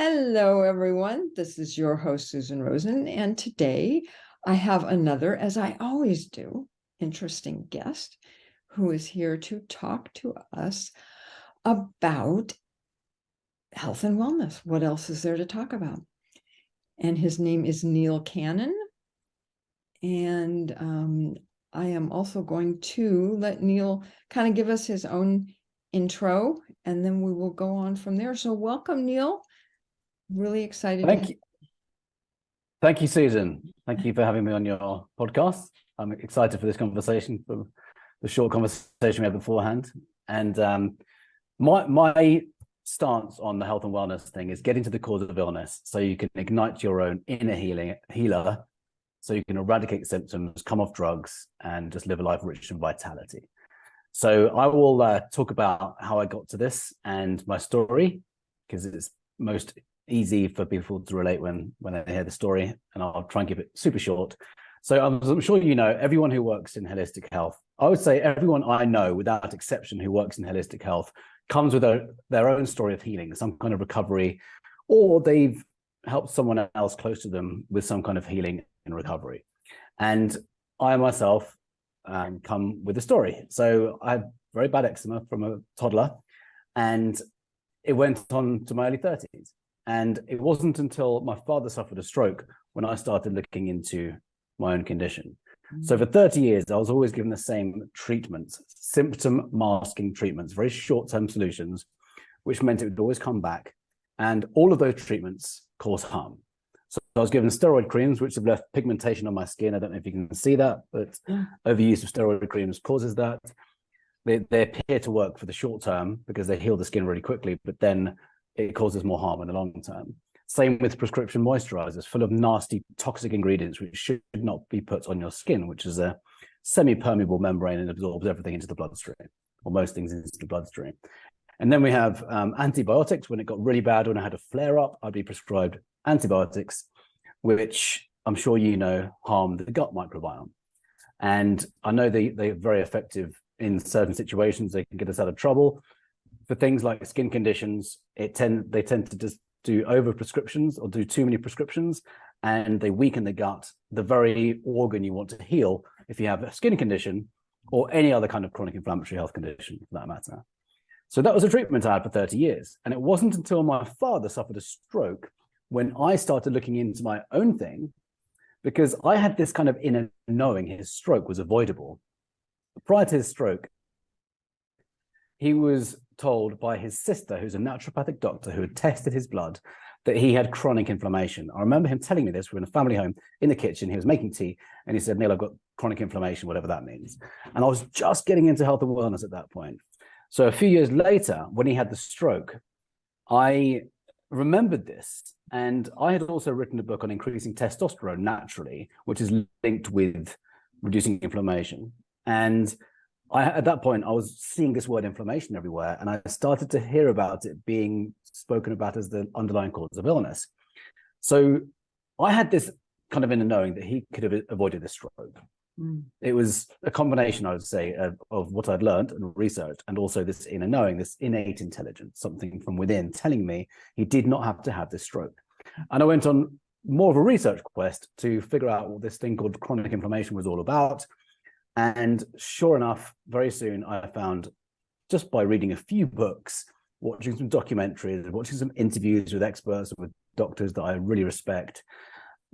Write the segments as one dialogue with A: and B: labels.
A: Hello, everyone. This is your host, Susan Rosen, and today I have another, as I always do, interesting guest who is here to talk to us about health and wellness. What else is there to talk about? And his name is Neil Cannon, and I am also going to let Neil kind of give us his own intro, and then we will go on from there. So welcome, Neil. Really excited to
B: Thank you. Thank you, Susan. Thank you for having me on your podcast. I'm excited for this conversation, for the short conversation we had beforehand. And my stance on the health and wellness thing is getting to the cause of illness so you can ignite your own inner healer, so you can eradicate symptoms, come off drugs, and just live a life rich in vitality. So I will talk about how I got to this and my story, because it's most easy for people to relate when they hear the story, and I'll try and keep it super short. So I'm sure you know, everyone who works in holistic health, I would say everyone I know without exception who works in holistic health comes with their own story of healing, some kind of recovery, or they've helped someone else close to them with some kind of healing and recovery. And I myself come with a story. So I had very bad eczema from a toddler, and it went on to my early 30s. And it wasn't until my father suffered a stroke when I started looking into my own condition. So for 30 years, I was always given the same treatments, symptom masking treatments, very short-term solutions, which meant it would always come back. And all of those treatments cause harm. So I was given steroid creams, which have left pigmentation on my skin. I don't know if you can see that, but overuse of steroid creams causes that. They appear to work for the short term because they heal the skin really quickly, but then it causes more harm in the long term. Same with prescription moisturizers, full of nasty, toxic ingredients, which should not be put on your skin, which is a semi-permeable membrane and absorbs everything into the bloodstream, or most things into the bloodstream. And then we have antibiotics. When it got really bad, when I had a flare-up, I'd be prescribed antibiotics, which I'm sure you know harm the gut microbiome. And I know they're very effective in certain situations. They can get us out of trouble. For things like skin conditions, they tend to just do over prescriptions or do too many prescriptions, and they weaken the gut, the very organ you want to heal if you have a skin condition or any other kind of chronic inflammatory health condition for that matter. So that was a treatment I had for 30 years. And it wasn't until my father suffered a stroke when I started looking into my own thing, because I had this kind of inner knowing his stroke was avoidable. Prior to his stroke, he was told by his sister, who's a naturopathic doctor who had tested his blood, that he had chronic inflammation. I remember him telling me this. We were in a family home in the kitchen. He was making tea, and he said, "Neil, I've got chronic inflammation," whatever that means. And I was just getting into health and wellness at that point. So a few years later, when he had the stroke, I remembered this. And I had also written a book on increasing testosterone naturally, which is linked with reducing inflammation. And at that point, I was seeing this word inflammation everywhere, and I started to hear about it being spoken about as the underlying cause of illness. So I had this kind of inner knowing that he could have avoided this stroke. It was a combination, I would say, of what I'd learned and researched, and also this inner knowing, this innate intelligence, something from within telling me he did not have to have this stroke. And I went on more of a research quest to figure out what this thing called chronic inflammation was all about. And sure enough, very soon I found, just by reading a few books, watching some documentaries, watching some interviews with experts, with doctors that I really respect,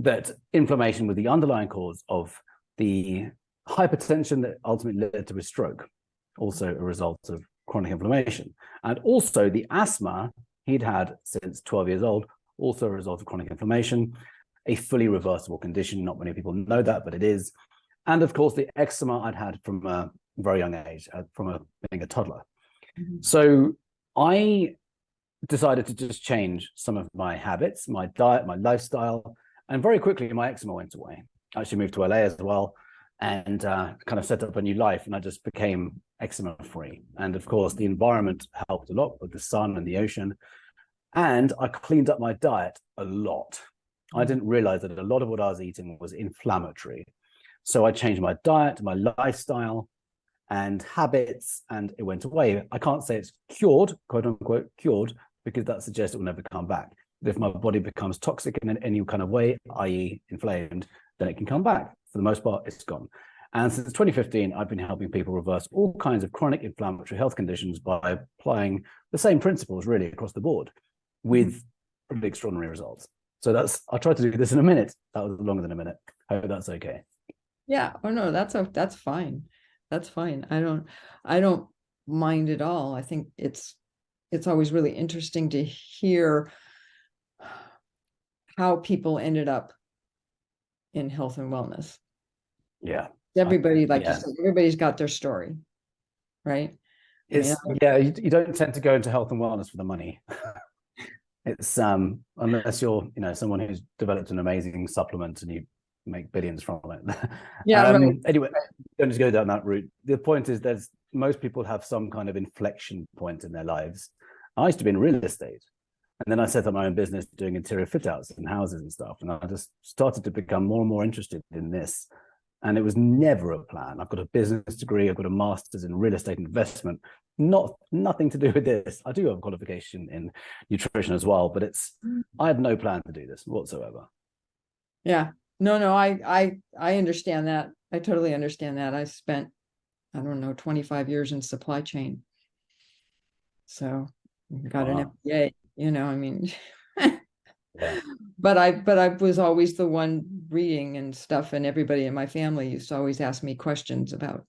B: that inflammation was the underlying cause of the hypertension that ultimately led to his stroke, also a result of chronic inflammation. And also the asthma he'd had since 12 years old, also a result of chronic inflammation, a fully reversible condition. Not many people know that, but it is. And of course, the eczema I'd had from a very young age, being a toddler. So I decided to just change some of my habits, my diet, my lifestyle, and very quickly my eczema went away. I actually moved to LA as well, and kind of set up a new life, and I just became eczema free. And of course, the environment helped a lot with the sun and the ocean. And I cleaned up my diet a lot. I didn't realize that a lot of what I was eating was inflammatory. So I changed my diet, my lifestyle, and habits, and it went away. I can't say it's cured, quote unquote, cured, because that suggests it will never come back. If my body becomes toxic in any kind of way, i.e. inflamed, then it can come back. For the most part, it's gone. And since 2015, I've been helping people reverse all kinds of chronic inflammatory health conditions by applying the same principles really across the board with pretty extraordinary results. So I'll try to do this in a minute. That was longer than a minute. I hope that's okay.
A: Yeah. Oh no, that's fine. That's fine. I don't mind at all. I think it's always really interesting to hear how people ended up in health and wellness.
B: Yeah.
A: Everybody, like you said, everybody's got their story, right?
B: You don't tend to go into health and wellness for the money. It's unless you're, someone who's developed an amazing supplement and you make billions from it.
A: Yeah. Right.
B: Anyway, don't just go down that route. The point is, most people have some kind of inflection point in their lives. I used to be in real estate, and then I set up my own business doing interior fit outs and houses and stuff. And I just started to become more and more interested in this. And it was never a plan. I've got a business degree. I've got a master's in real estate investment. Nothing to do with this. I do have a qualification in nutrition as well, but I had no plan to do this whatsoever.
A: Yeah. No, I understand that. I totally understand that. I spent, 25 years in supply chain. So got an MBA, I mean,
B: yeah.
A: But I was always the one reading and stuff, and everybody in my family used to always ask me questions about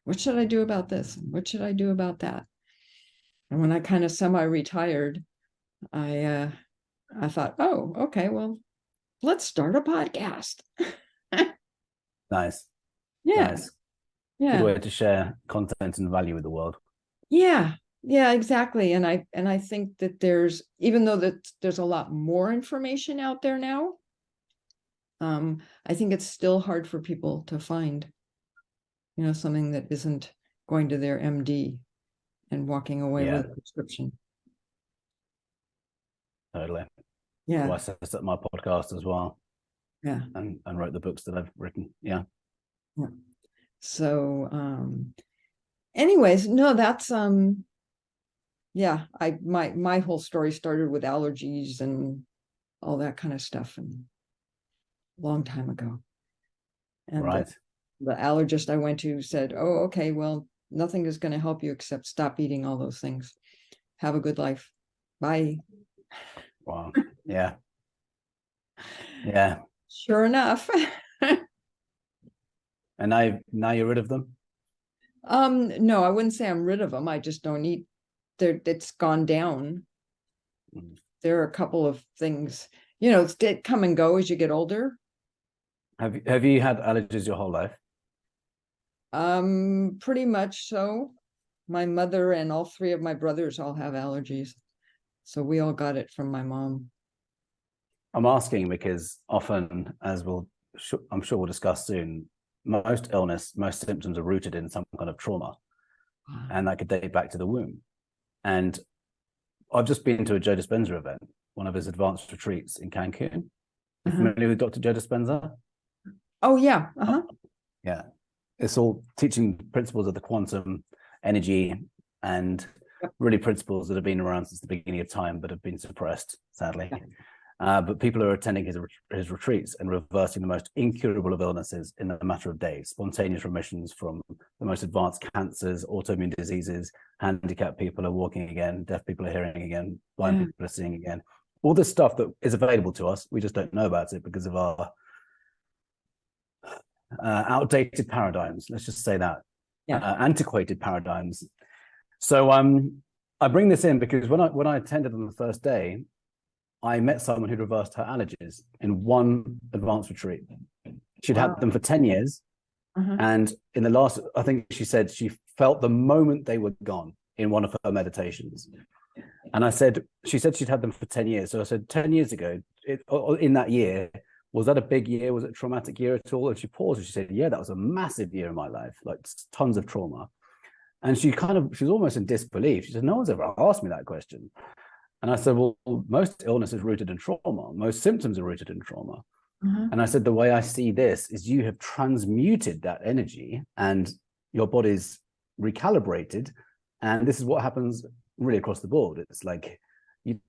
A: what should I do about this? What should I do about that? And when I kind of semi-retired, I thought, oh, okay, well, let's start a podcast.
B: Nice.
A: Yeah.
B: Nice.
A: Yeah.
B: Good way to share content and value with the world.
A: Yeah. Yeah, exactly. And I think that even though that there's a lot more information out there now, I think it's still hard for people to find, something that isn't going to their MD and walking away with a prescription.
B: Totally.
A: Yeah.
B: So I set up my podcast as well.
A: Yeah.
B: And wrote the books that I've written. Yeah.
A: Yeah. So, anyways, no, that's, yeah, my whole story started with allergies and all that kind of stuff, and a long time ago. And
B: right.
A: The allergist I went to said, oh, okay, well, nothing is going to help you except stop eating all those things. Have a good life. Bye.
B: Wow. Yeah. Yeah.
A: Sure enough.
B: And now you're rid of them?
A: No, I wouldn't say I'm rid of them. I just don't eat. It's gone down. There are a couple of things, that come and go as you get older.
B: Have you had allergies your whole life?
A: Pretty much so. My mother and all three of my brothers all have allergies. So we all got it from my mom.
B: I'm asking because often, as I'm sure we'll discuss soon, most symptoms are rooted in some kind of trauma. Wow. And that could date back to the womb. And I've just been to a Joe Dispenza event, one of his advanced retreats in Cancun. You familiar with Dr. Joe Dispenza?
A: Oh, yeah.
B: Yeah. It's all teaching principles of the quantum energy and really principles that have been around since the beginning of time, but have been suppressed, sadly. But people are attending his retreats and reversing the most incurable of illnesses in a matter of days, spontaneous remissions from the most advanced cancers, autoimmune diseases, handicapped people are walking again, deaf people are hearing again, blind people are seeing again. All this stuff that is available to us, we just don't know about it because of our outdated paradigms. Let's just say that. Antiquated paradigms. So I bring this in because when I attended on the first day, I met someone who reversed her allergies in one advanced retreat. She'd had them for 10 years. And in the last, I think she said she felt the moment they were gone in one of her meditations. And she said she'd had them for 10 years. So I said, 10 years ago, in that year, was that a big year? Was it a traumatic year at all? And she paused and she said, yeah, that was a massive year in my life, like tons of trauma. And she was almost in disbelief. She said, no one's ever asked me that question. And I said, well, most illness is rooted in trauma. Most symptoms are rooted in trauma. And I said, the way I see this is you have transmuted that energy and your body's recalibrated. And this is what happens really across the board. It's like you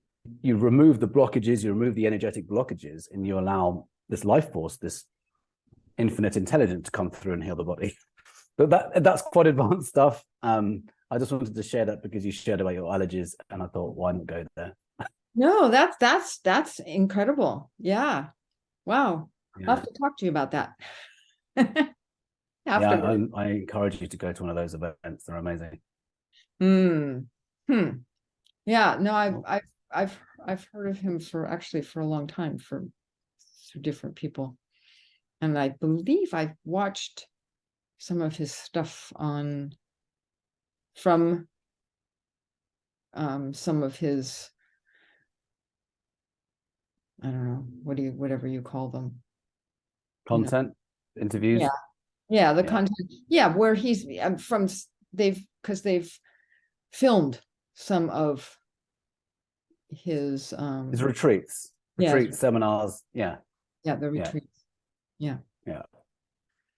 B: you remove the blockages, you remove the energetic blockages, and you allow this life force, this infinite intelligence to come through and heal the body. But that's quite advanced stuff. I just wanted to share that because you shared about your allergies, and I thought, why not go there?
A: No, that's incredible. Yeah. Wow.
B: Yeah.
A: I'll have to talk to you about that.
B: Yeah, I encourage you to go to one of those events. They're amazing.
A: Hmm. Yeah, no, I've heard of him for a long time through different people. And I believe I've watched some of his stuff from some of his, I don't know, whatever you call them.
B: Content, interviews.
A: Yeah, the
B: Yeah.
A: content. Yeah, where he's because they've filmed some of his
B: retreats,
A: yeah,
B: seminars. Yeah.
A: the retreats. Yeah.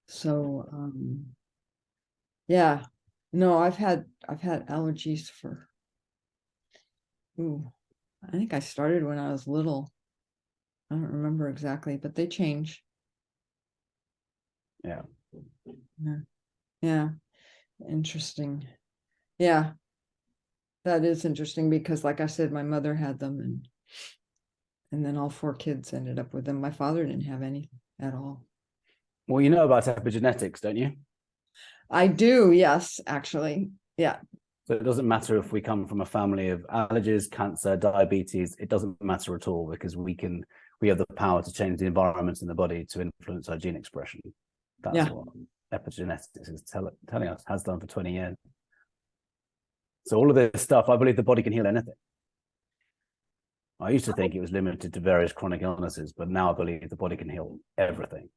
A: So yeah. No, I've had allergies for I think I started when I was little. I don't remember exactly, but they change.
B: Yeah.
A: Yeah. Interesting. Yeah. That is interesting because like I said, my mother had them and then all 4 kids ended up with them. My father didn't have any at all.
B: Well, you know about epigenetics, don't you?
A: I do, yes, actually. Yeah.
B: So it doesn't matter if we come from a family of allergies, cancer, diabetes. It doesn't matter at all because we have the power to change the environment in the body to influence our gene expression. That's what epigenetics is telling us, has done for 20 years. So all of this stuff, I believe the body can heal anything. I used to think it was limited to various chronic illnesses, but now I believe the body can heal everything.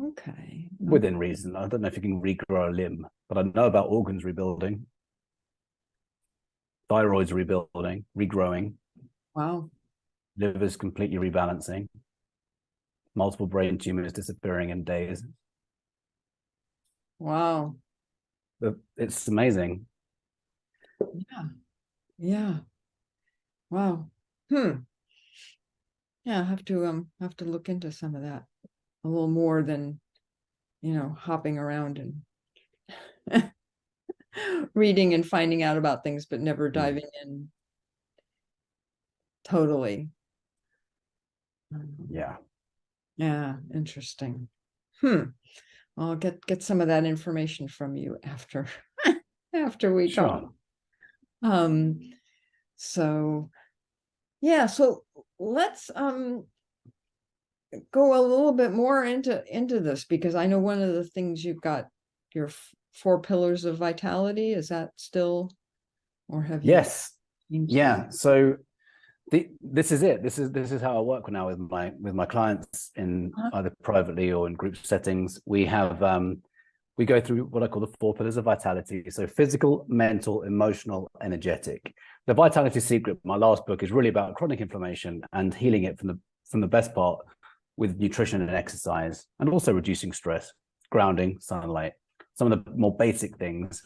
A: Okay.
B: Within reason. I don't know if you can regrow a limb, but I know about organs rebuilding, thyroid's rebuilding, regrowing.
A: Wow.
B: Liver's completely rebalancing. Multiple brain tumors disappearing in days.
A: Wow.
B: It's amazing.
A: Yeah. Yeah. Wow. Yeah, I have to look into some of that a little more than, hopping around and reading and finding out about things, but never diving in totally.
B: Yeah.
A: Yeah, interesting. I'll get some of that information from you after we talk. So yeah, so let's go a little bit more into this because I know one of the things you've got your 4 pillars of vitality. Is that still, or have you?
B: Yes. Yeah. So this is it. This is how I work now with my clients in either privately or in group settings. We have we go through what I call the 4 pillars of vitality. So physical, mental, emotional, energetic. The Vitality Secret, my last book, is really about chronic inflammation and healing it from the best part with nutrition and exercise, and also reducing stress, grounding, sunlight, some of the more basic things.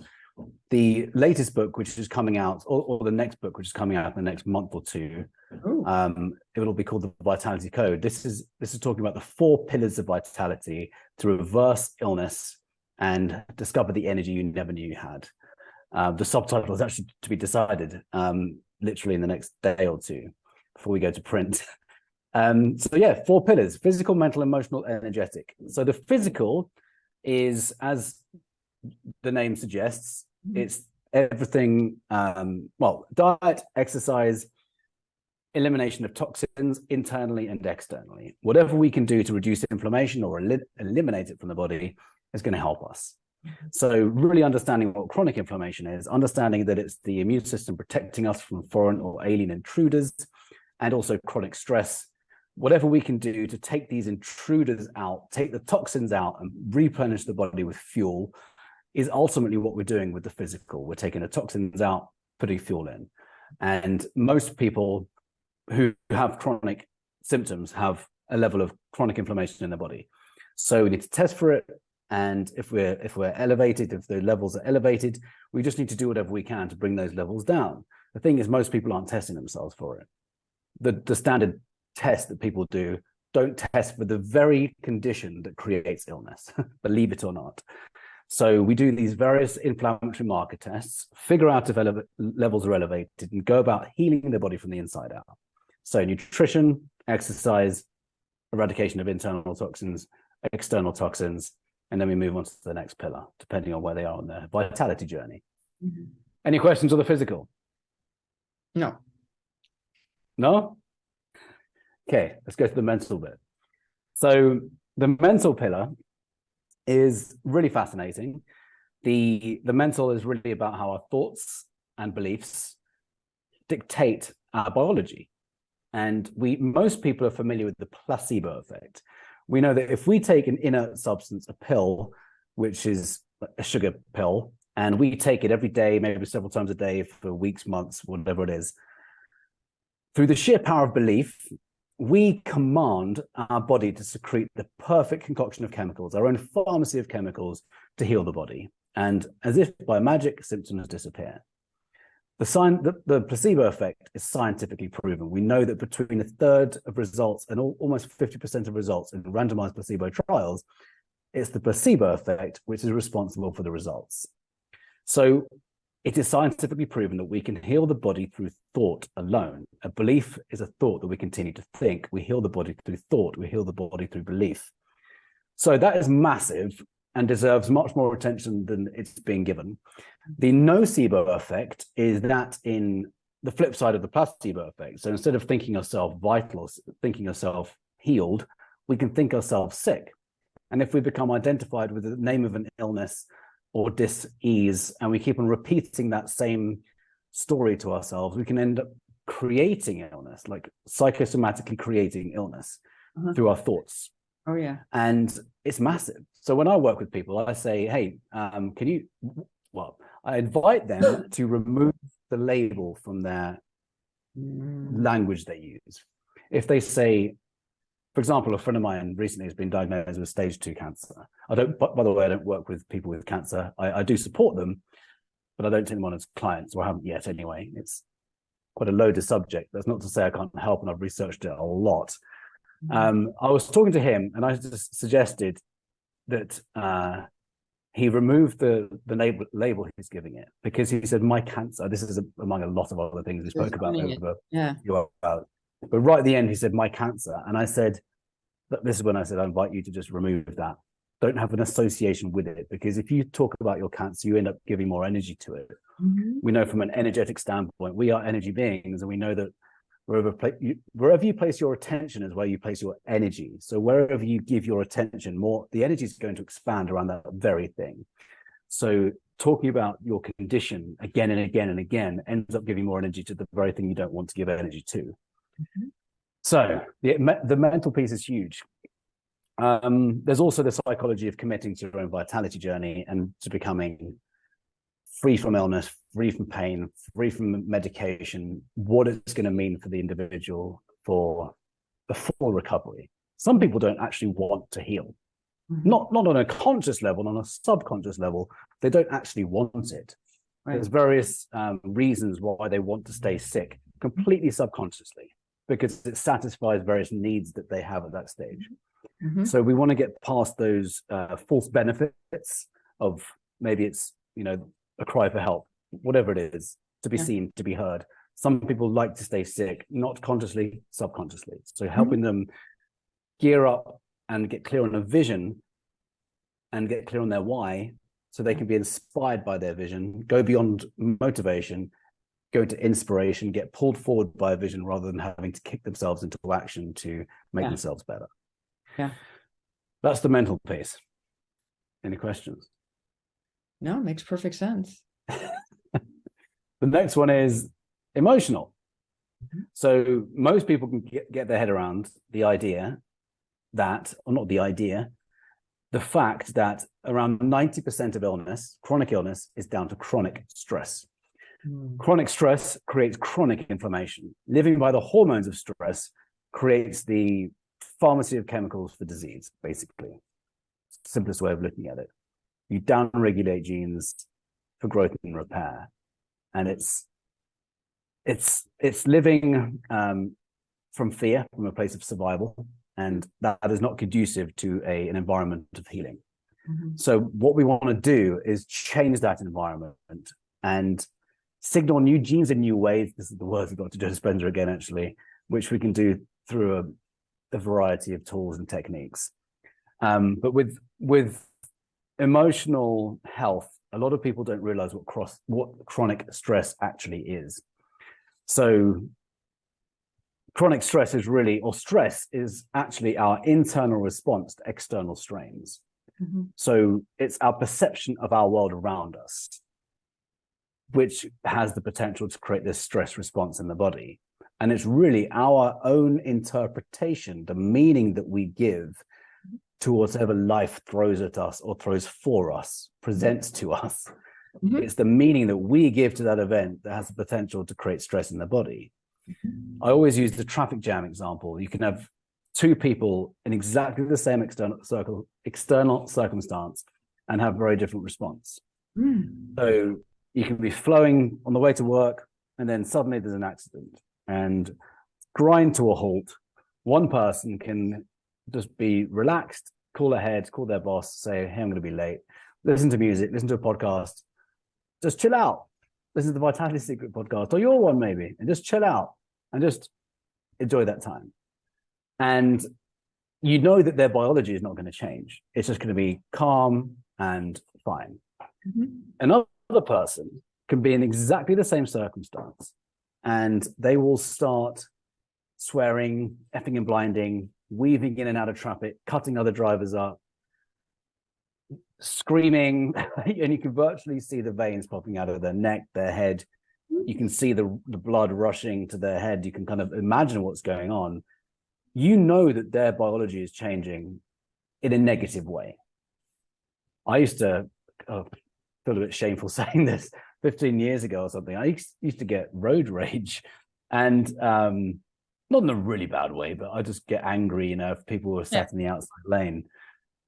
B: The latest book, which is coming out, or the next book, which is coming out in the next month or 2, it will be called the Vitality Code. This is talking about the 4 pillars of vitality to reverse illness and discover the energy you never knew you had. The subtitle is actually to be decided literally in the next day or 2 before we go to print. So yeah, 4 pillars: physical, mental, emotional, energetic. So the physical is, as the name suggests, it's everything, diet, exercise, elimination of toxins internally and externally. Whatever we can do to reduce inflammation or eliminate it from the body is going to help us. So really understanding what chronic inflammation is, understanding that it's the immune system protecting us from foreign or alien intruders, and also chronic stress. Whatever we can do to take these intruders out, take the toxins out, and replenish the body with fuel is ultimately what we're doing with the physical. We're taking the toxins out, putting fuel in. And most people who have chronic symptoms have a level of chronic inflammation in their body. So we need to test for it. And if we're elevated, if the levels are elevated, we just need to do whatever we can to bring those levels down. The thing is, most people aren't testing themselves for it. The standard test that people do don't test for the very condition that creates illness, believe it or not. So we do these various inflammatory marker tests, figure out if levels are elevated, and go about healing the body from the inside out. So nutrition, exercise, eradication of internal toxins, external toxins, and then we move on to the next pillar, depending on where they are on their vitality journey. Mm-hmm. Any questions on the physical?
A: No.
B: No? Okay, let's go to the mental bit. So the mental pillar is really fascinating. The mental is really about how our thoughts and beliefs dictate our biology. And most people are familiar with the placebo effect. We know that if we take an inert substance, a pill, which is a sugar pill, and we take it every day, maybe several times a day for weeks, months, whatever it is, through the sheer power of belief, we command our body to secrete the perfect concoction of chemicals, our own pharmacy of chemicals to heal the body. And as if by magic, symptoms disappear. The placebo effect is scientifically proven. We know that between a third of results and almost 50% of results in randomized placebo trials, it's the placebo effect which is responsible for the results. So it is scientifically proven that we can heal the body through thought alone. A belief is a thought that we continue to think. We heal the body through thought. We heal the body through belief. So that is massive and deserves much more attention than it's being given. The nocebo effect is that in the flip side of the placebo effect. So instead of thinking ourselves vital, thinking ourselves healed, we can think ourselves sick. And if we become identified with the name of an illness or dis-ease, and we keep on repeating that same story to ourselves, we can end up creating illness, like psychosomatically creating illness through our thoughts.
A: Oh, yeah.
B: And it's massive. So when I work with people, I say, hey, I invite them to remove the label from their language they use. If they say, for example, a friend of mine recently has been diagnosed with stage 2 cancer. By the way, I don't work with people with cancer. I do support them, but I don't take them on as clients, or I haven't yet anyway. It's quite a loaded subject. That's not to say I can't help, and I've researched it a lot. I was talking to him, and I just suggested that he removed the label he's giving it, because he said, my cancer, this is among a lot of other things we spoke about over but right at the end, he said, my cancer. And I said, this is when I said, I invite you to just remove that. Don't have an association with it, because if you talk about your cancer, you end up giving more energy to it. We know from an energetic standpoint, we are energy beings, and we know that wherever you place your attention is where you place your energy. So wherever you give your attention more, the energy is going to expand around that very thing. So talking about your condition again and again and again ends up giving more energy to the very thing you don't want to give energy to. So the mental piece is huge. There's also the psychology of committing to your own vitality journey and to becoming free from illness, free from pain, free from medication, what it's going to mean for the individual for a full recovery. Some people don't actually want to heal. Not on a conscious level, on a subconscious level, they don't actually want it. Right. There's various reasons why they want to stay sick, completely subconsciously, because it satisfies various needs that they have at that stage. So we want to get past those false benefits of, maybe it's, a cry for help, whatever it is, to be seen, to be heard. Some people like to stay sick, not consciously, subconsciously. So helping them gear up and get clear on a vision and get clear on their why, so they can be inspired by their vision, go beyond motivation, go to inspiration, get pulled forward by a vision rather than having to kick themselves into action to make themselves better. That's the mental piece. Any questions?
A: No, it makes perfect sense.
B: The next one is emotional. So most people can get their head around the idea that, or not the idea, the fact that around 90% of illness, chronic illness, is down to chronic stress. Chronic stress creates chronic inflammation. Living by the hormones of stress creates the pharmacy of chemicals for disease, basically. Simplest way of looking at it. You downregulate genes for growth and repair. And it's it's living from fear, from a place of survival, and that is not conducive to an environment of healing.
A: Mm-hmm.
B: So what we want to do is change that environment and signal new genes in new ways. This is the words of Dr. Joe Dispenza again, actually, which we can do through a variety of tools and techniques. But with emotional health, a lot of people don't realize what chronic stress actually is. So chronic stress is stress is actually our internal response to external strains.
A: Mm-hmm.
B: So it's our perception of our world around us, which has the potential to create this stress response in the body. And it's really our own interpretation, the meaning that we give to whatever life throws at us or throws for us, presents to us. Mm-hmm. It's the meaning that we give to that event that has the potential to create stress in the body. Mm-hmm. I always use the traffic jam example. You can have two people in exactly the same external circumstance and have very different response. Mm. So you can be flowing on the way to work, and then suddenly there's an accident and grind to a halt. One person can just be relaxed, call ahead, call their boss, say, hey, I'm going to be late. Listen to music, listen to a podcast, just chill out. Listen to the Vitality Secret podcast or your one maybe, and just chill out and just enjoy that time. And you know that their biology is not going to change. It's just going to be calm and fine. Mm-hmm. Another person can be in exactly the same circumstance, and they will start swearing, effing and blinding, weaving in and out of traffic, cutting other drivers up, screaming, and you can virtually see the veins popping out of their neck, their head. You can see the blood rushing to their head. You can kind of imagine what's going on. You know that their biology is changing in a negative way. I used to feel a bit shameful saying this 15 years ago or something. I used to get road rage, and not in a really bad way, but I just get angry, if people were sat in the outside lane.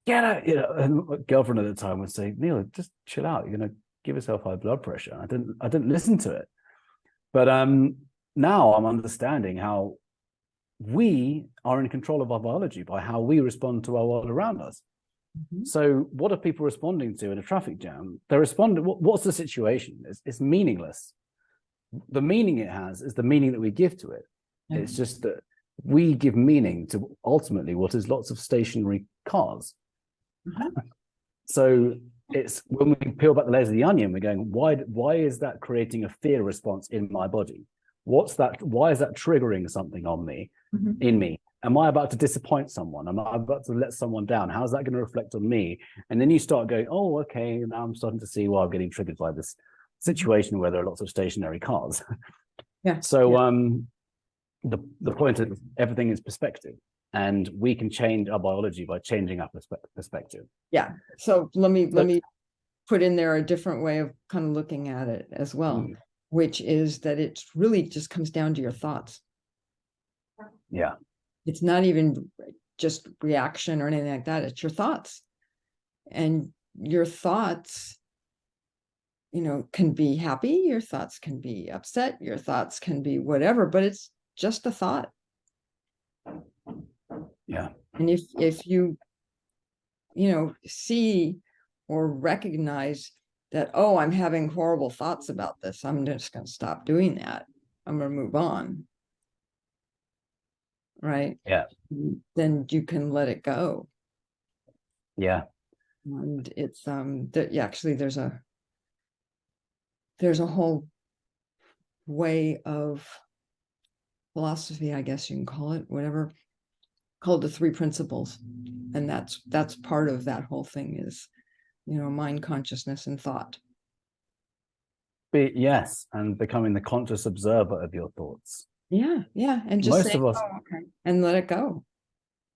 B: Get out, and my girlfriend at the time would say, Neil, just chill out. You're going to give yourself high blood pressure. I didn't listen to it. But now I'm understanding how we are in control of our biology by how we respond to our world around us. Mm-hmm. So what are people responding to in a traffic jam? They're responding, what's the situation? It's meaningless. The meaning it has is the meaning that we give to it. Mm-hmm. It's just that we give meaning to ultimately what is lots of stationary cars. Mm-hmm. So it's when we peel back the layers of the onion, we're going, why is that creating a fear response in my body? What's that? Why is that triggering something on me, mm-hmm. in me? Am I about to disappoint someone? Am I about to let someone down? How's that going to reflect on me? And then you start going, oh, okay, now I'm starting to see why I'm getting triggered by this situation where there are lots of stationary cars.
A: Yeah.
B: So the point is everything is perspective, and we can change our biology by changing our perspective.
A: Yeah. So let me put in there a different way of kind of looking at it as well, which is that it really just comes down to your thoughts.
B: Yeah.
A: It's not even just reaction or anything like that. It's your thoughts. And your thoughts, can be happy. Your thoughts can be upset. Your thoughts can be whatever, but it's just a thought.
B: Yeah.
A: And if you, see or recognize that, oh, I'm having horrible thoughts about this, I'm just going to stop doing that. I'm going to move on. Right?
B: Yeah.
A: Then you can let it go.
B: Yeah.
A: And it's actually there's a whole way of philosophy, I guess you can call it, whatever, called the three principles. And that's part of that whole thing is, mind, consciousness, and thought.
B: Yes, and becoming the conscious observer of your thoughts.
A: Yeah, and just
B: most
A: say,
B: of us,
A: oh, okay, and let it go.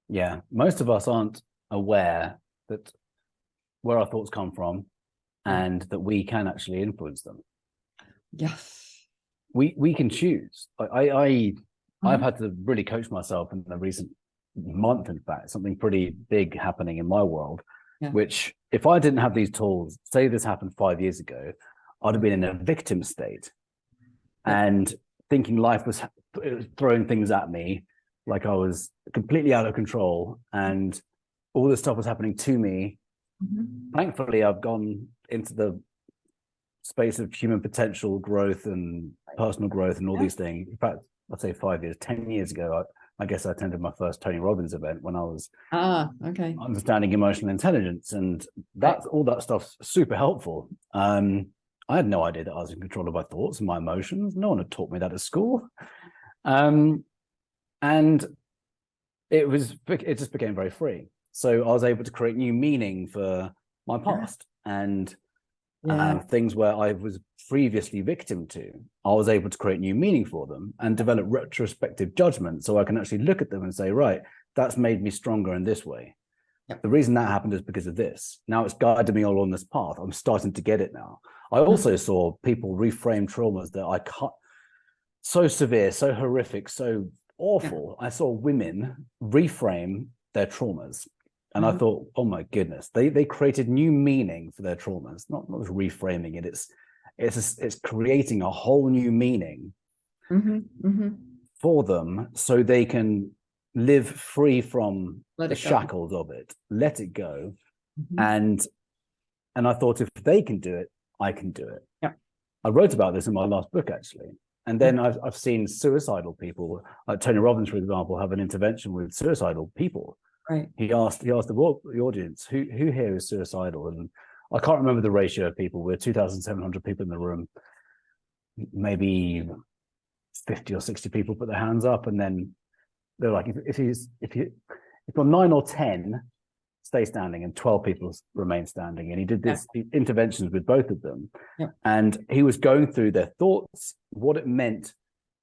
B: Yeah, most of us aren't aware that where our thoughts come from, and that we can actually influence them.
A: Yes,
B: we can choose. I've had to really coach myself in the recent month. In fact, something pretty big happening in my world, which if I didn't have these tools, say this happened 5 years ago, I'd have been in a victim state. And thinking life was throwing things at me, like I was completely out of control, and all this stuff was happening to me. Thankfully, I've gone into the space of human potential growth and personal growth and all these things. In fact, I'd say 5 years, 10 years ago, I guess I attended my first Tony Robbins event when I was understanding emotional intelligence, and that's all that stuff's super helpful. I had no idea that I was in control of my thoughts and my emotions. No one had taught me that at school. And it just became very free. So I was able to create new meaning for my past and things where I was previously victim to. I was able to create new meaning for them and develop retrospective judgment, so I can actually look at them and say, right, that's made me stronger in this way. The reason that happened is because of this. Now it's guided me all on this path. I'm starting to get it now. I also saw people reframe traumas that I can't, so severe, so horrific, so awful. I saw women reframe their traumas. And I thought, oh my goodness, they created new meaning for their traumas, not just reframing it. It's creating a whole new meaning for them, so they can live free from the shackles of it, let it go. And I thought, if they can do it, I can do it. I wrote about this in my last book, actually. And then I've seen suicidal people, like Tony Robbins, for example, have an intervention with suicidal people. He asked the audience, who here is suicidal? And I can't remember the ratio of people. We're 2,700 people in the room. Maybe 50 or 60 people put their hands up, and then they're like, if you're 9 or 10, stay standing, and 12 people remain standing. And he did this interventions with both of them. And he was going through their thoughts, what it meant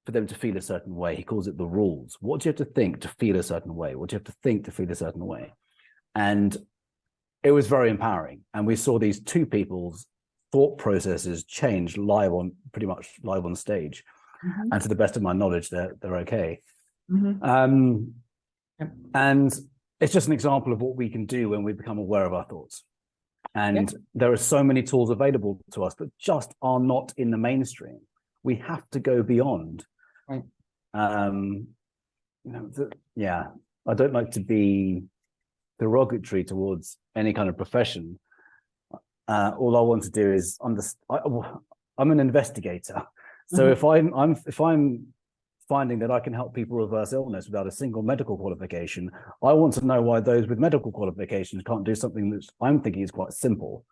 B: for them to feel a certain way. He calls it the rules. What do you have to think to feel a certain way? What do you have to think to feel a certain way? And it was very empowering. And we saw these two people's thought processes change pretty much live on stage. And to the best of my knowledge, they're okay. And it's just an example of what we can do when we become aware of our thoughts. And there are so many tools available to us that just are not in the mainstream. We have to go beyond. I don't like to be derogatory towards any kind of profession. All I want to do is I'm an investigator. So if I'm finding that I can help people reverse illness without a single medical qualification, I want to know why those with medical qualifications can't do something that I'm thinking is quite simple.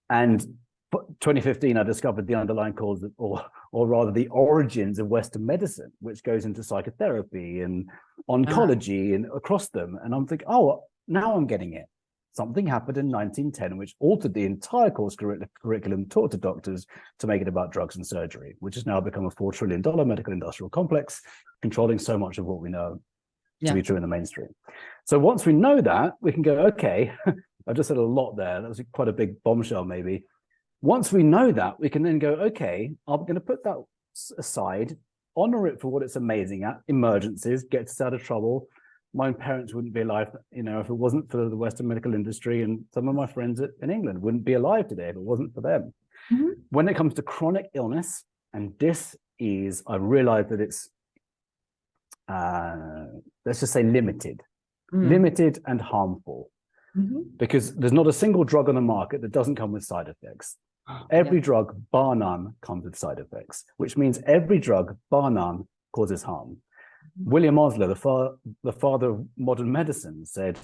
B: And 2015, I discovered the underlying cause, or rather the origins of Western medicine, which goes into psychotherapy and oncology and across them. And I'm thinking, oh, now I'm getting it. Something happened in 1910, which altered the entire course curriculum taught to doctors to make it about drugs and surgery, which has now become a $4 trillion medical industrial complex, controlling so much of what we know to be true in the mainstream. So once we know that, we can go, okay, I just said a lot there. That was quite a big bombshell, maybe. Once we know that, we can then go, okay, I'm going to put that aside, honor it for what it's amazing at, emergencies, gets us out of trouble. My parents wouldn't be alive, if it wasn't for the Western medical industry, and some of my friends in England wouldn't be alive today if it wasn't for them. When it comes to chronic illness and dis-ease, I realized that it's, let's just say limited and harmful, because there's not a single drug on the market that doesn't come with side effects. Every drug, bar none, comes with side effects, which means every drug, bar none, causes harm. William Osler, the father of modern medicine, said,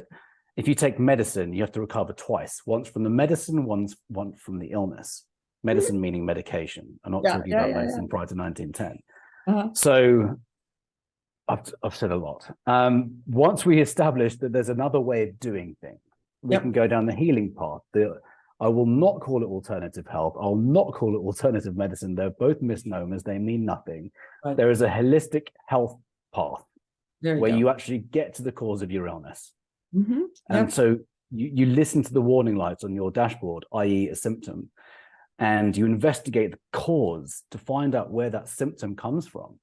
B: if you take medicine, you have to recover twice, once from the medicine, once from the illness. Medicine meaning medication. I'm not talking about medicine prior to 1910. So I've said a lot. Once we establish that there's another way of doing things, we can go down the healing path. I will not call it alternative health. I'll not call it alternative medicine. They're both misnomers. They mean nothing. There is a holistic health path where you actually get to the cause of your illness. And so you listen to the warning lights on your dashboard, i.e. a symptom, and you investigate the cause to find out where that symptom comes from.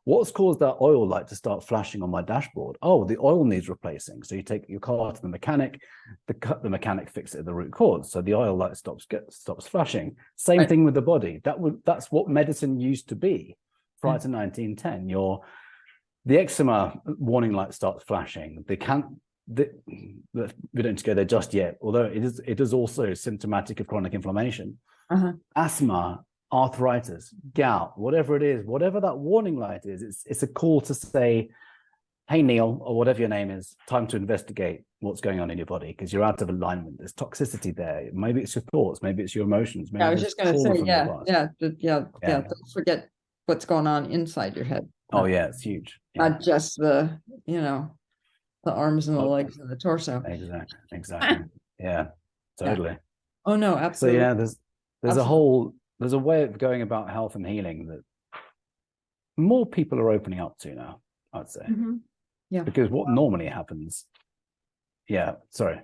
B: What's caused that oil light to start flashing on my dashboard? Oh, the oil needs replacing. So you take your car to the mechanic, the mechanic fixes it at the root cause. So the oil light stops flashing. Same thing with the body. That's what medicine used to be. prior to 1910. The eczema warning light starts flashing. We don't need to go there just yet, although it is also symptomatic of chronic inflammation. Asthma, arthritis, gout, whatever it is, whatever that warning light is, it's a call to say, hey, Neil, or whatever your name is, time to investigate what's going on in your body because you're out of alignment. There's toxicity there. Maybe it's your thoughts. Maybe it's your emotions. Maybe
A: I was just going to say, yeah. Don't forget what's going on inside your head.
B: Oh, yeah, it's huge.
A: Not just the arms and the legs and the torso.
B: Exactly. Yeah, totally.
A: Oh, no, absolutely.
B: So, yeah, there's a way of going about health and healing that more people are opening up to now, I'd say.
A: Yeah.
B: Because what normally happens, sorry.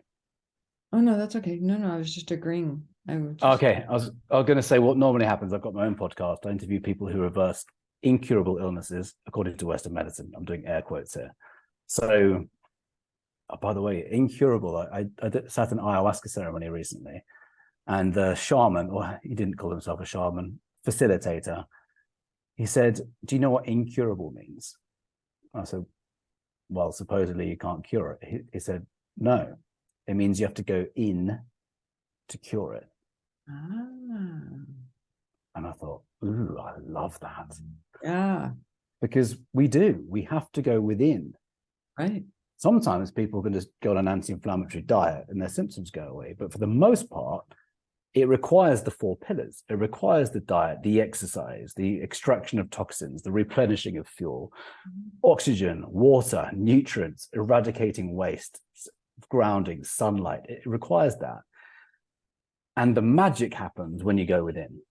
A: Oh, no, that's okay. No, I was just agreeing.
B: Okay, I was going to say what normally happens. I've got my own podcast. I interview people who reverse incurable illnesses according to Western medicine. I'm doing air quotes here. So, by the way, incurable. I sat an ayahuasca ceremony recently, and the shaman, or he didn't call himself a shaman, facilitator, he said, "Do you know what incurable means?" I said, "Well, supposedly you can't cure it." He said, "No, it means you have to go in to cure it." And I thought, ooh, I love that.
A: Yeah.
B: Because we have to go within.
A: Right.
B: Sometimes people can just go on an anti-inflammatory diet and their symptoms go away. But for the most part, it requires the 4 pillars. It requires the diet, the exercise, the extraction of toxins, the replenishing of fuel, oxygen, water, nutrients, eradicating waste, grounding, sunlight. It requires that. And the magic happens when you go within.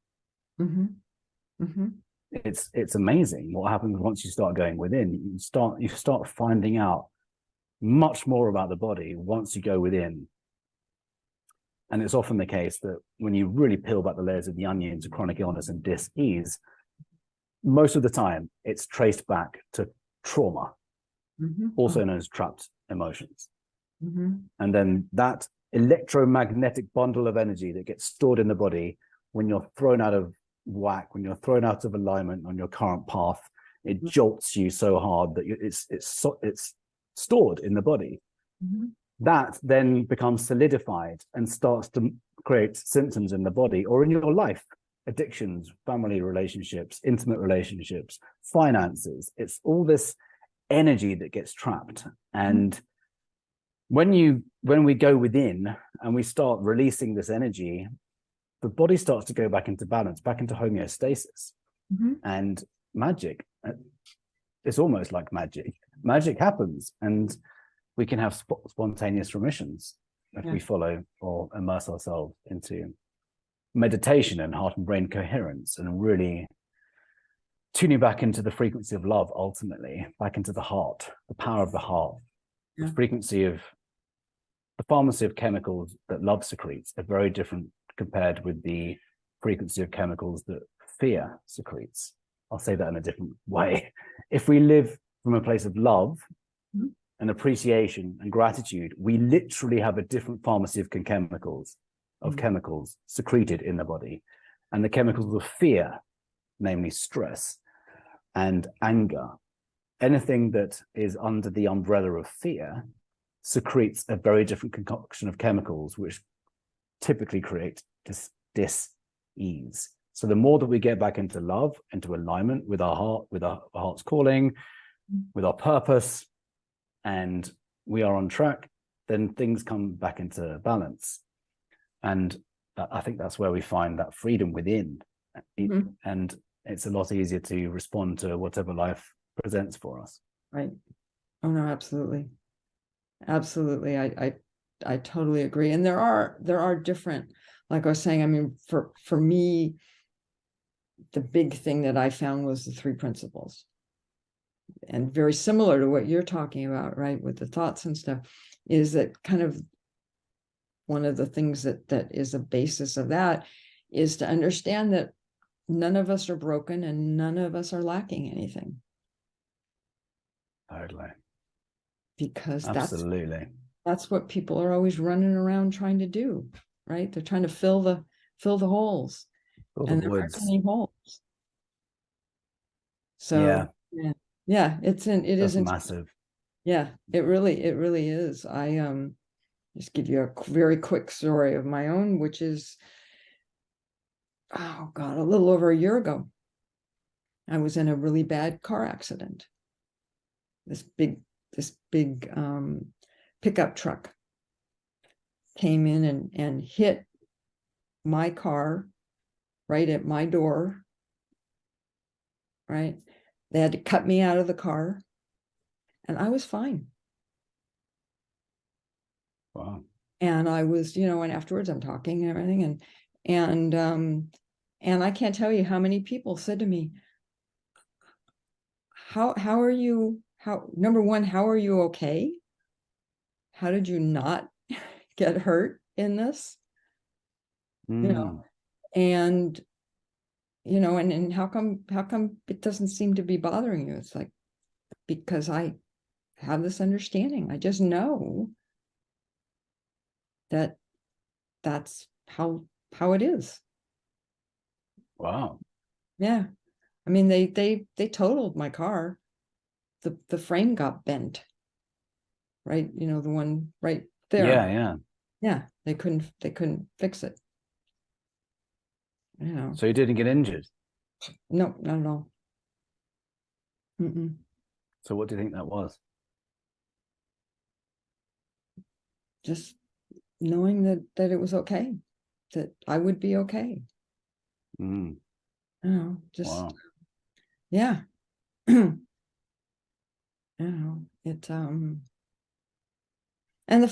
B: It's amazing what happens once you start going within. You start finding out much more about the body once you go within. And it's often the case that when you really peel back the layers of the onions of chronic illness and dis-ease, most of the time it's traced back to trauma, also known as trapped emotions. And then that electromagnetic bundle of energy that gets stored in the body when you're thrown out of whack, when you're thrown out of alignment on your current path, it jolts you so hard that it's stored in the body. That then becomes solidified and starts to create symptoms in the body or in your life: addictions, family relationships, intimate relationships, finances. It's all this energy that gets trapped. And when we go within and we start releasing this energy, the body starts to go back into balance, back into homeostasis. And magic, it's almost like magic happens, and we can have spontaneous remissions if we follow or immerse ourselves into meditation and heart and brain coherence, and really tuning back into the frequency of love, ultimately back into the heart, the power of the heart, the frequency of the pharmacy of chemicals that love secretes are very different compared with the frequency of chemicals that fear secretes. I'll say that in a different way. If we live from a place of love and appreciation and gratitude, we literally have a different pharmacy of chemicals secreted in the body. And the chemicals of fear, namely stress and anger, anything that is under the umbrella of fear secretes a very different concoction of chemicals, which typically create dis-ease. So the more that we get back into love, into alignment with our heart, with our heart's calling, with our purpose, and we are on track, then things come back into balance. And I think that's where we find that freedom within. And it's a lot easier to respond to whatever life presents for us.
A: Right. Oh, no, absolutely. Absolutely. I totally agree. And there are different, like I was saying, I mean, for me, the big thing that I found was the 3 principles. And very similar to what you're talking about, right, with the thoughts and stuff, is that kind of one of the things that is a basis of that is to understand that none of us are broken and none of us are lacking anything.
B: Totally.
A: Because
B: absolutely,
A: that's what people are always running around trying to do, right? They're trying to fill the holes,
B: fill
A: and
B: the
A: there aren't
B: woods.
A: any holes. So yeah, it
B: that's
A: isn't.
B: massive.
A: Yeah, it really is. I just give you a very quick story of my own, which is, oh God, a little over a year ago. I was in a really bad car accident. This big pickup truck came in and hit my car right at my door. Right. They had to cut me out of the car, and I was fine.
B: Wow.
A: And I was, and afterwards I'm talking and everything, and I can't tell you how many people said to me, how are you, number one, how are you okay? How did you not get hurt in this?
B: Mm.
A: And and how come it doesn't seem to be bothering you? It's like, because I have this understanding. I just know that that's how it is.
B: Wow.
A: Yeah. I mean, they totaled my car. The frame got bent. Right, the one right there.
B: Yeah.
A: Yeah, they couldn't fix it.
B: So you didn't get injured.
A: No, not at all. Mm-mm.
B: So what do you think that was?
A: Just knowing that it was okay, that I would be okay.
B: Mm.
A: Just
B: Wow.
A: yeah. It and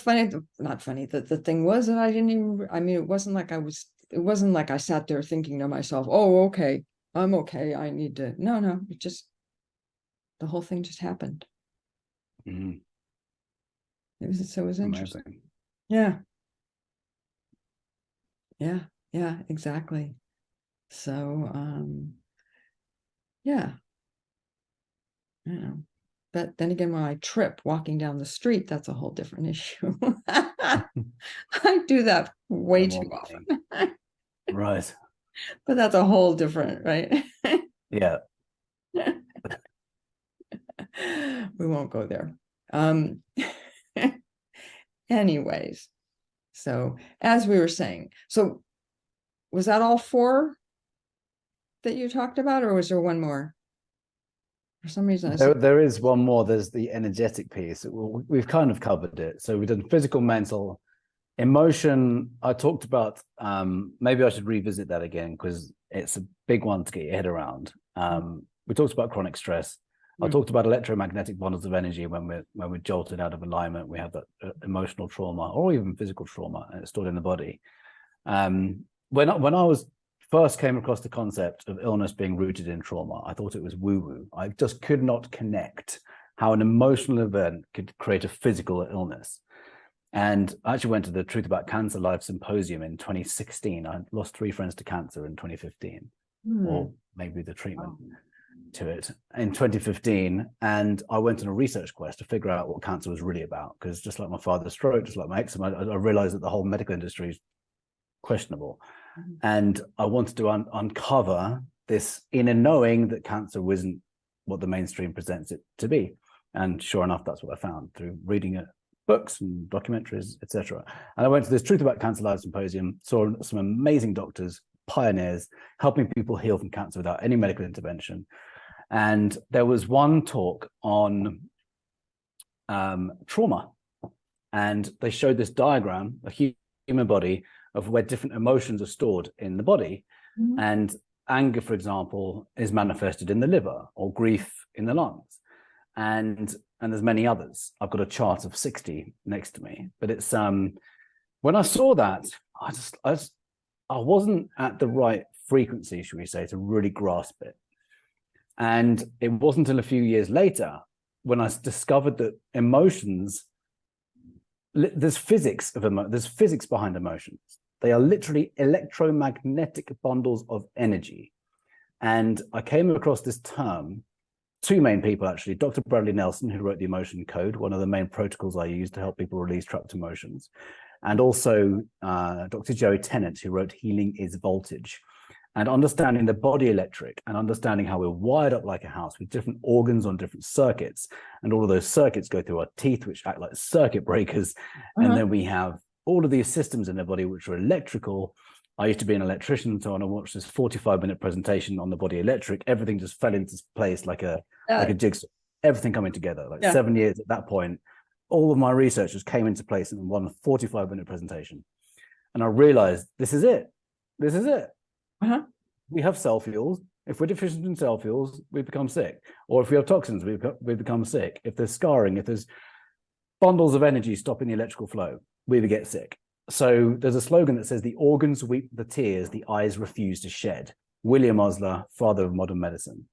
A: not funny, the thing was that I didn't even, I mean, it wasn't like I sat there thinking to myself, oh, okay, I'm okay, I need to, no, it just, the whole thing just happened.
B: Mm.
A: It was interesting.
B: Amazing.
A: Yeah. Yeah, exactly. So yeah, but then again, when I trip walking down the street, that's a whole different issue. I do that way too often.
B: Right.
A: But that's a whole different, right?
B: Yeah.
A: We won't go there. Um anyways, so as we were saying, so was that all four that you talked about, or was there one more? For some reason I said,
B: There is one more. There's the energetic piece. We've kind of covered it. So we've done physical, mental, emotion. I talked about, maybe I should revisit that again because it's a big one to get your head around. We talked about chronic stress. I talked about electromagnetic bundles of energy when we're jolted out of alignment. We have that emotional trauma or even physical trauma, and it's stored in the body. When I was first came across the concept of illness being rooted in trauma, I thought it was woo-woo. I just could not connect how an emotional event could create a physical illness. And I actually went to the Truth About Cancer Live Symposium in 2016. I lost 3 friends to cancer in 2015, or maybe the treatment to it in 2015. And I went on a research quest to figure out what cancer was really about. Because just like my father's stroke, just like my eczema, I realized that the whole medical industry is questionable. And I wanted to uncover this inner knowing that cancer wasn't what the mainstream presents it to be. And sure enough, that's what I found through reading books and documentaries, etc. And I went to this Truth About Cancer Live Symposium, saw some amazing doctors, pioneers, helping people heal from cancer without any medical intervention. And there was one talk on trauma. And they showed this diagram, a human body, of where different emotions are stored in the body. And anger, for example, is manifested in the liver, or grief in the lungs. And there's many others. I've got a chart of 60 next to me. But it's when I saw that, I wasn't at the right frequency, should we say, to really grasp it. And it wasn't until a few years later when I discovered that emotions, there's physics behind emotions. They are literally electromagnetic bundles of energy. And I came across this term, 2 main people actually, Dr. Bradley Nelson, who wrote the Emotion Code, one of the main protocols I use to help people release trapped emotions, and also Dr. Joey Tennant, who wrote Healing is Voltage. And understanding the body electric and understanding how we're wired up like a house with different organs on different circuits. And all of those circuits go through our teeth, which act like circuit breakers. And then we have all of these systems in the body, which are electrical. I used to be an electrician, so when I watched this 45-minute presentation on the body electric, everything just fell into place like a jigsaw, everything coming together. 7 years at that point, all of my research just came into place in one 45-minute presentation. And I realized this is it. This is it. We have cell fuels. If we're deficient in cell fuels, we become sick. Or if we have toxins, we become sick. If there's scarring, if there's bundles of energy stopping the electrical flow, we would get sick. So there's a slogan that says, the organs weep the tears the eyes refuse to shed. William Osler, father of modern medicine.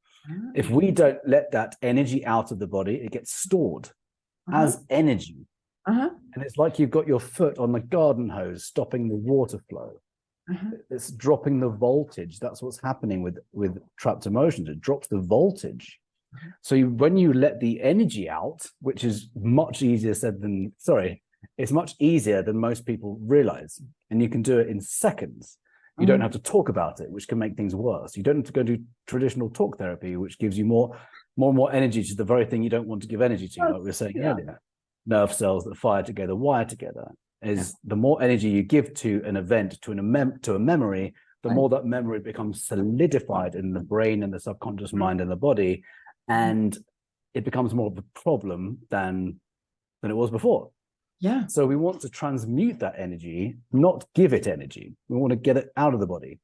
B: If we don't let that energy out of the body, it gets stored as energy. And it's like you've got your foot on the garden hose, stopping the water flow. It's dropping the voltage. That's what's happening with trapped emotions. It drops the voltage. So when you let the energy out, which is much easier said than, it's much easier than most people realize. And you can do it in seconds. You don't have to talk about it, which can make things worse. You don't have to go do traditional talk therapy, which gives you more and more energy to the very thing you don't want to give energy to, like we were saying earlier. Nerve cells that fire together, wire together. Is the more energy you give to an event, to a memory, the more that memory becomes solidified in the brain and the subconscious mind and the body, and it becomes more of a problem than it was before. So we want to transmute that energy, not give it energy. We want to get it out of the body.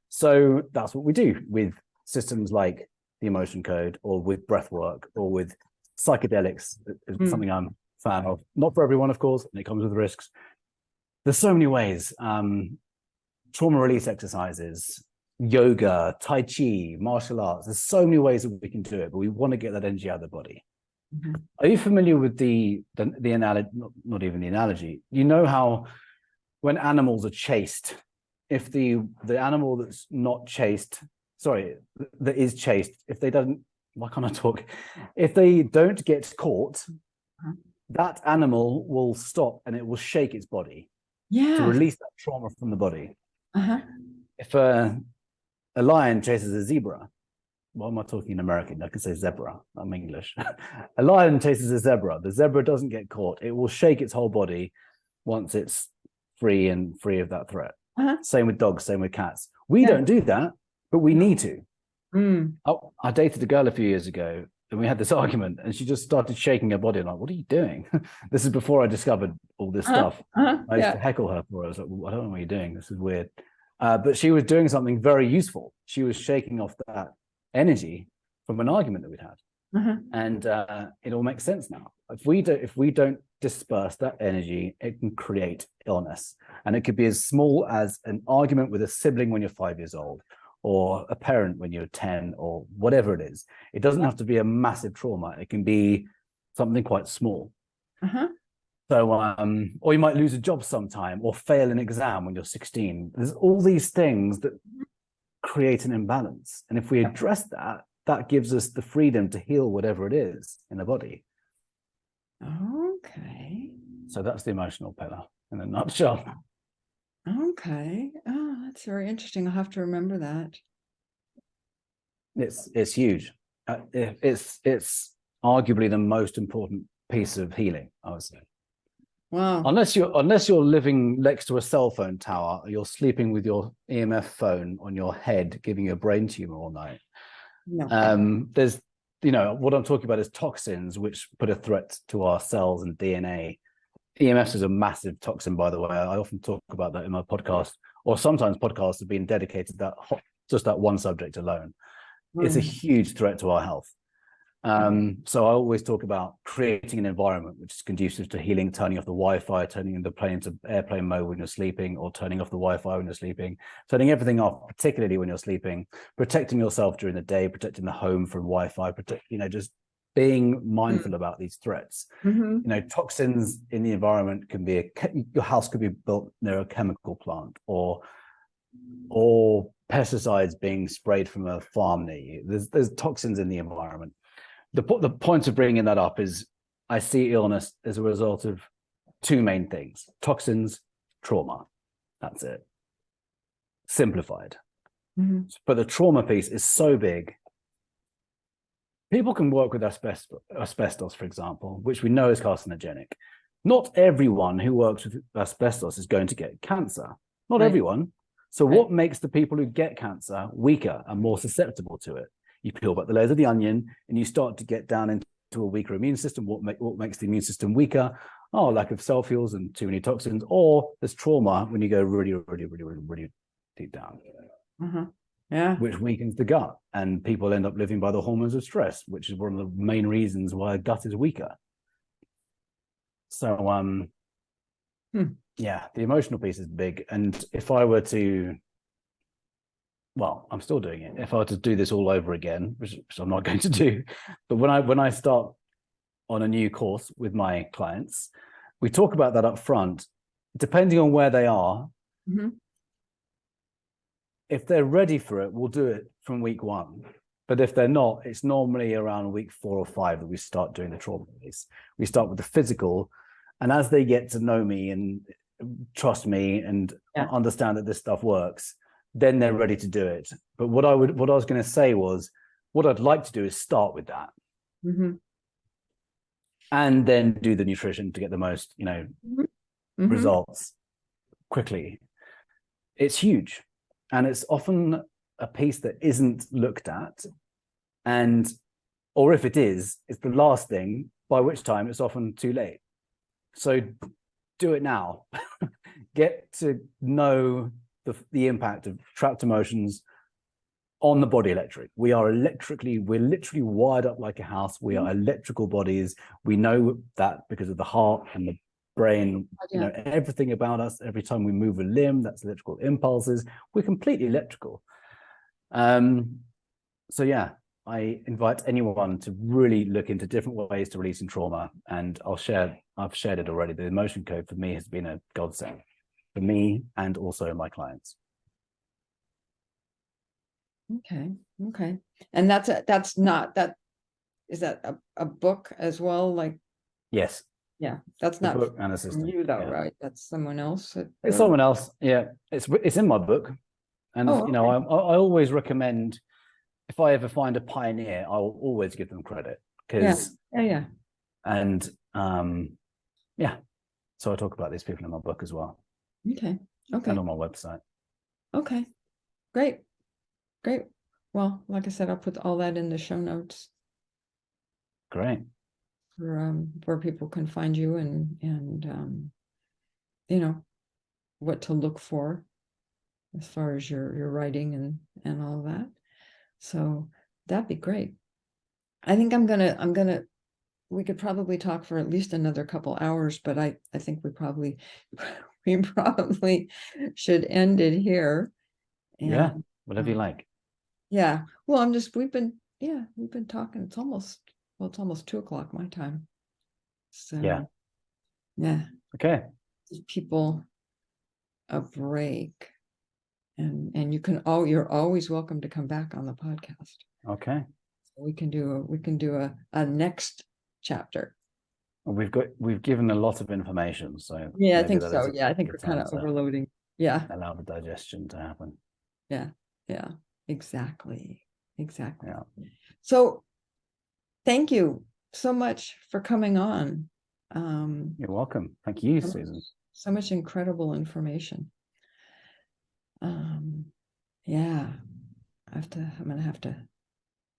B: So that's what we do with systems like the emotion code, or with breath work, or with psychedelics. Is something I'm fan of. Not for everyone, of course, and it comes with risks. There's so many ways. Trauma release exercises, yoga, tai chi, martial arts. There's so many ways that we can do it, but we want to get that energy out of the body. Are you familiar with the analogy? Not even the analogy. You know how when animals are chased, if the animal that's not chased, that is chased, if they don't, why can't I talk? If they don't get caught, that animal will stop and it will shake its body to release that trauma from the body. If a lion chases a zebra, why am I talking in American? I can say zebra. I'm English. A lion chases a zebra. The zebra doesn't get caught. It will shake its whole body once it's free of that threat. Same with dogs, same with cats. We don't do that, but we need to. I dated a girl a few years ago, and we had this argument, and she just started shaking her body. I'm like, what are you doing? This is before I discovered all this stuff. I used to heckle her for it. I was like, well, I don't know what you're doing. This is weird. But she was doing something very useful. She was shaking off that energy from an argument that we'd had. And it all makes sense now. If we don't disperse that energy, it can create illness. And it could be as small as an argument with a sibling when you're 5 years old, or a parent when you're 10, or whatever it is. It doesn't have to be a massive trauma. It can be something quite small. So, or you might lose a job sometime, or fail an exam when you're 16. There's all these things that create an imbalance. And if we address that, that gives us the freedom to heal whatever it is in the body.
A: Okay.
B: So that's the emotional pillar in a nutshell.
A: Okay. Oh, that's very interesting. I'll have to remember that.
B: It's huge. It's arguably the most important piece of healing, I would say.
A: Wow.
B: Unless you're living next to a cell phone tower, or you're sleeping with your EMF phone on your head, giving you a brain tumor all night. No. There's, what I'm talking about is toxins, which put a threat to our cells and DNA. EMFs is a massive toxin, by the way. I often talk about that in my podcast, or sometimes podcasts have been dedicated to just that one subject alone. It's a huge threat to our health. So I always talk about creating an environment which is conducive to healing, turning off the Wi-Fi, turning the plane into airplane mode when you're sleeping, or turning off the Wi-Fi when you're sleeping, turning everything off, particularly when you're sleeping, protecting yourself during the day, protecting the home from Wi-Fi, just being mindful about these threats. Toxins in the environment can be your house could be built near a chemical plant, or pesticides being sprayed from a farm near you. There's toxins in the environment. The point of bringing that up is I see illness as a result of two main things: toxins, trauma. That's it. Simplified. But the trauma piece is so big. People can work with asbestos, for example, which we know is carcinogenic. Not everyone who works with asbestos is going to get cancer. Not
A: Right.
B: everyone. So what makes the people who get cancer weaker and more susceptible to it? You peel back the layers of the onion and you start to get down into a weaker immune system. What makes the immune system weaker? Oh, lack of cell fuels and too many toxins, or there's trauma when you go really, really, really, really, really deep down.
A: Yeah.
B: Which weakens the gut, and people end up living by the hormones of stress, which is one of the main reasons why the gut is weaker. So yeah, the emotional piece is big. And if I were to, well, I'm still doing it. If I were to do this all over again, which I'm not going to do, but when I start on a new course with my clients, we talk about that up front. Depending on where they are, if they're ready for it, we'll do it from week 1. But if they're not, it's normally around week 4 or 5 that we start doing the trauma piece. We start with the physical, and as they get to know me and trust me and understand that this stuff works, then they're ready to do it. But what I was going to say was, what I'd like to do is start with that, and then do the nutrition to get the most, results quickly. It's huge. And it's often a piece that isn't looked at. Or if it is, it's the last thing, by which time it's often too late. So do it now. Get to know the impact of trapped emotions on the body electric. We're literally wired up like a house. We are electrical bodies. We know that because of the heart and the brain, everything about us. Every time we move a limb, that's electrical impulses. We're completely electrical. So yeah, I invite anyone to really look into different ways to releasing trauma, and I've shared it already. The emotion code for me has been a godsend for me and also my clients.
A: Okay. And is that a book as well? Like,
B: yes.
A: Yeah, that's not
B: book and a system.
A: you though, right? That's someone else.
B: It's someone else. Yeah, it's in my book, and
A: okay.
B: I always recommend, if I ever find a pioneer, I will always give them credit, because and so I talk about these people in my book as well.
A: Okay.
B: And on my website.
A: Okay, great. Well, like I said, I'll put all that in the show notes.
B: Great.
A: For where people can find you and what to look for as far as your writing and all of that. So that'd be great. I think we could probably talk for at least another couple hours, but I think we probably should end it here.
B: And, whatever you like.
A: Yeah. Well, we've been talking. It's almost 2:00 my time. So yeah.
B: Okay.
A: Give people a break. And you're always welcome to come back on the podcast.
B: Okay.
A: So we can do a next chapter.
B: Well, we've given a lot of information, so
A: yeah, I think so. Yeah, I think we're kind of overloading. Yeah.
B: Allow the digestion to happen.
A: Yeah. Exactly.
B: Yeah.
A: So thank you so much for coming on.
B: You're welcome. Thank you, Susan.
A: So much incredible information. Yeah, I'm gonna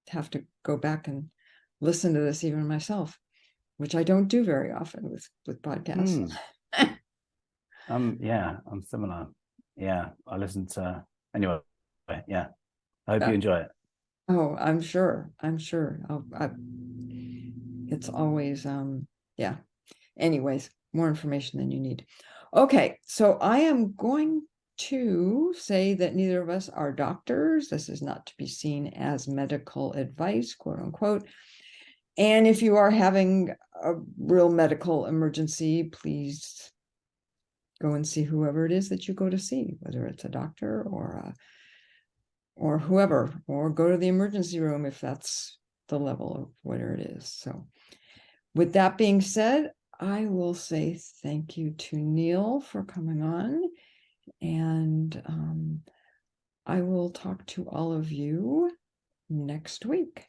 A: have to go back and listen to this even myself, which I don't do very often with podcasts.
B: Yeah, I'm similar. Yeah, I listen to anyway. Yeah, I hope you enjoy it.
A: Oh, I'm sure. It's always yeah. Anyways, more information than you need. Okay, so I am going to say that neither of us are doctors. This is not to be seen as medical advice, quote unquote. And if you are having a real medical emergency, please go and see whoever it is that you go to see, whether it's a doctor or whoever, or go to the emergency room if that's the level of whatever it is. So with that being said, I will say thank you to Neil for coming on, and I will talk to all of you next week.